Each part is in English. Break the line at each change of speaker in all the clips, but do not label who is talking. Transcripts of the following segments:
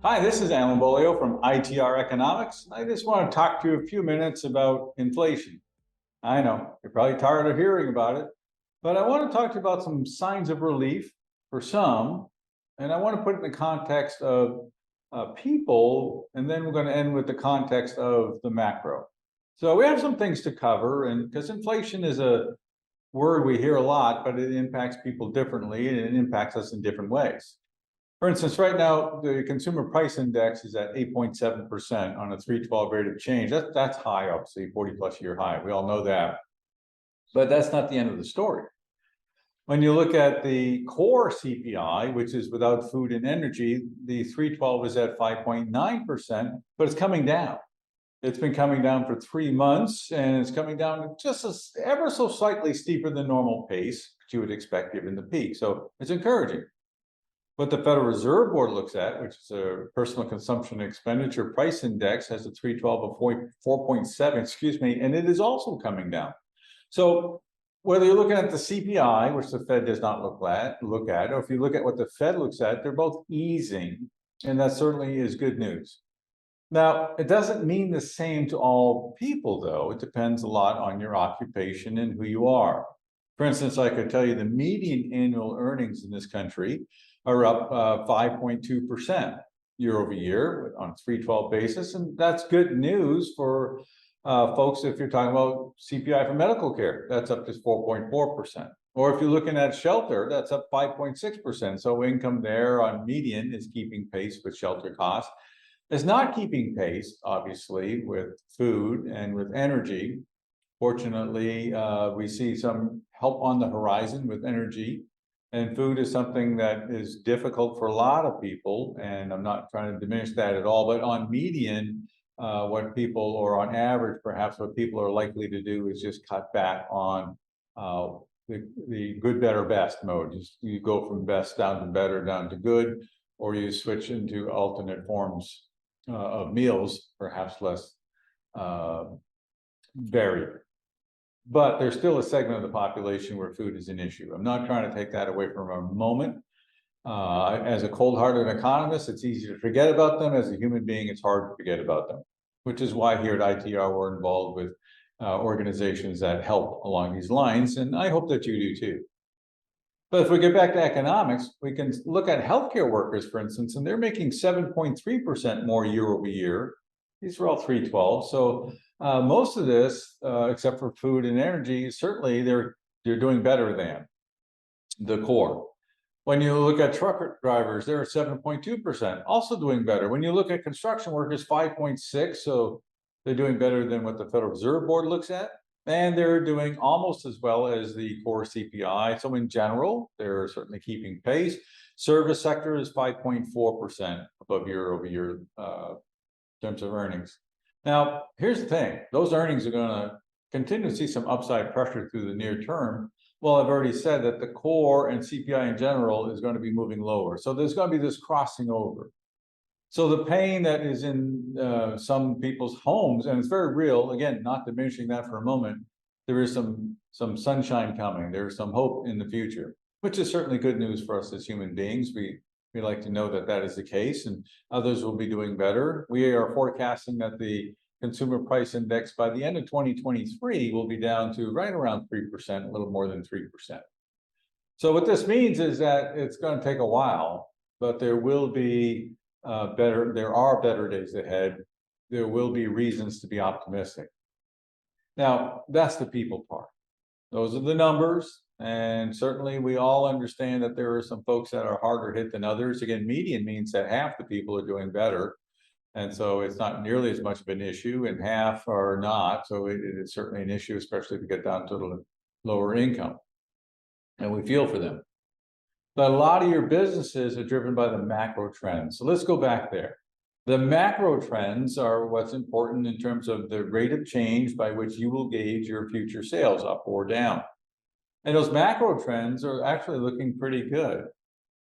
Hi, this is Alan Beaulieu from ITR Economics. I just want to talk to you a few minutes about inflation. I know you're probably tired of hearing about it, but I want to talk to you about some signs of relief for some, and I want to put it in the context of people, and then we're going to end with the context of the macro. So we have some things to cover, and because inflation is a word we hear a lot, but it impacts people differently and it impacts us in different ways. For instance, right now, the consumer price index is at 8.7% on a 312 rate of change. That's high, obviously, 40 plus year high. We all know that. But that's not the end of the story. When you look at the core CPI, which is without food and energy, the 312 is at 5.9%, but it's coming down. It's been coming down for 3 months, and it's coming down just ever so slightly steeper than normal pace, which you would expect given the peak. So it's encouraging. What the Federal Reserve Board looks at, which is a personal consumption expenditure price index, has a 312 of 4.7, excuse me, and it is also coming down. So whether you're looking at the CPI, which the Fed does not look at, or if you look at what the Fed looks at, they're both easing, and that certainly is good news. Now, it doesn't mean the same to all people, though. It depends a lot on your occupation and who you are. For instance, I could tell you the median annual earnings in this country are up 5.2% year over year on a 312 basis. And that's good news for folks if you're talking about CPI for medical care. That's up to 4.4%. Or if you're looking at shelter, that's up 5.6%. So income there on median is keeping pace with shelter costs. It's not keeping pace, obviously, with food and with energy. Fortunately, we see some help on the horizon with energy, and food is something that is difficult for a lot of people, and I'm not trying to diminish that at all, but on median, what people, or on average, perhaps what people are likely to do is just cut back on the good, better, best mode. You go from best down to better, down to good, or you switch into alternate forms of meals, perhaps less varied. But there's still a segment of the population where food is an issue. I'm not trying to take that away from a moment. As a cold-hearted economist, it's easy to forget about them. As a human being, it's hard to forget about them, which is why here at ITR, we're involved with organizations that help along these lines, and I hope that you do too. But if we get back to economics, we can look at healthcare workers, for instance, and they're making 7.3% more year over year. These are all 312. So most of this, except for food and energy, certainly they're doing better than the core. When you look at truck drivers, they're at 7.2%, also doing better. When you look at construction workers, 5.6, so they're doing better than what the Federal Reserve Board looks at. And they're doing almost as well as the core CPI. So in general, they're certainly keeping pace. Service sector is 5.4% above year over year in terms of earnings. Now, here's the thing. Those earnings are going to continue to see some upside pressure through the near term. Well, I've already said that the core and CPI in general is going to be moving lower. So there's going to be this crossing over. So the pain that is in some people's homes, and it's very real, again, not diminishing that for a moment, there is some sunshine coming. There's some hope in the future, which is certainly good news for us as human beings. We like to know that that is the case, and others will be doing better. We are forecasting that the consumer price index by the end of 2023 will be down to right around 3%, a little more than 3%. So what this means is that it's going to take a while, but there will be there are better days ahead. There will be reasons to be optimistic. Now, that's the people part. Those are the numbers. And certainly we all understand that there are some folks that are harder hit than others. Again, median means that half the people are doing better. And so it's not nearly as much of an issue, and half are not. So it is certainly an issue, especially if you get down to the lower income. And we feel for them. But a lot of your businesses are driven by the macro trends. So let's go back there. The macro trends are what's important in terms of the rate of change by which you will gauge your future sales, up or down. And those macro trends are actually looking pretty good.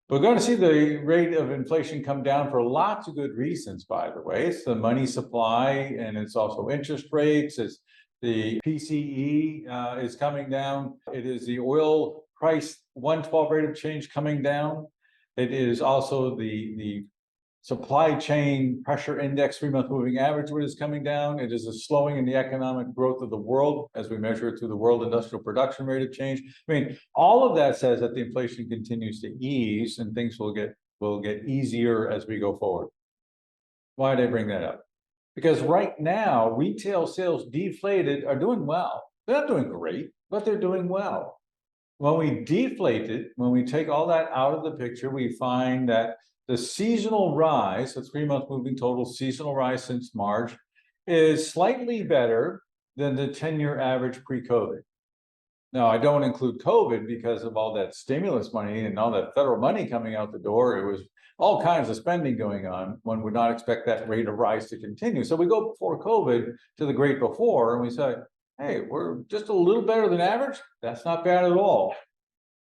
We're going to see the rate of inflation come down for lots of good reasons, by the way. It's the money supply, and it's also interest rates. It's the PCE is coming down. It is the oil price 112 rate of change coming down. It is also the supply chain pressure index, 3-month moving average, what is coming down. It is a slowing in the economic growth of the world as we measure it through the world industrial production rate of change. I mean, all of that says that the inflation continues to ease and things will get easier as we go forward. Why did I bring that up? Because right now, retail sales deflated are doing well. They're not doing great, but they're doing well. When we deflate it, when we take all that out of the picture, we find that the seasonal rise, the 3-month moving total seasonal rise since March, is slightly better than the 10-year average pre-COVID. Now, I don't include COVID because of all that stimulus money and all that federal money coming out the door. It was all kinds of spending going on. One would not expect that rate of rise to continue. So we go before COVID to the great before, and we say, hey, we're just a little better than average. That's not bad at all.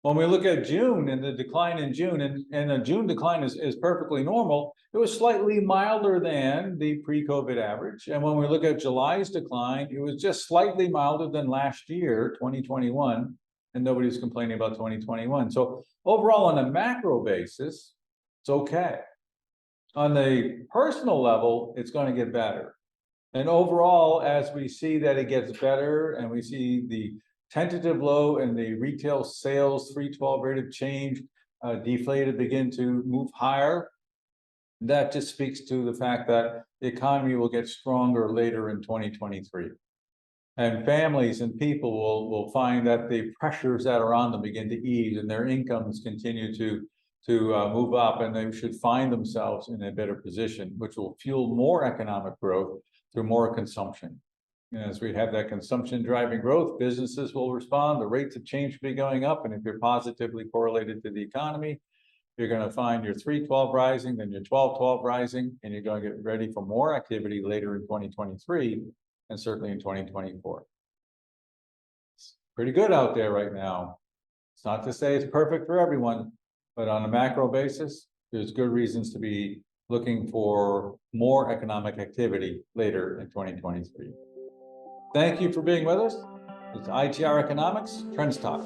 When we look at June and the decline in June, and the June decline is perfectly normal, it was slightly milder than the pre-COVID average. And when we look at July's decline, it was just slightly milder than last year, 2021, and nobody's complaining about 2021. So overall, on a macro basis, it's okay. On the personal level, it's going to get better. And overall, as we see that it gets better and we see the tentative low and the retail sales 312 rate of change deflated begin to move higher, that just speaks to the fact that the economy will get stronger later in 2023. And families and people will find that the pressures that are on them begin to ease and their incomes continue to move up, and they should find themselves in a better position, which will fuel more economic growth through more consumption. And as we have that consumption driving growth, businesses will respond, the rates of change will be going up, and if you're positively correlated to the economy, you're going to find your 312 rising, then your 1212 rising, and you're going to get ready for more activity later in 2023 and certainly in 2024. It's pretty good out there right now. It's not to say it's perfect for everyone, but on a macro basis, there's good reasons to be looking for more economic activity later in 2023. Thank you for being with us. It's ITR Economics Trends Talk.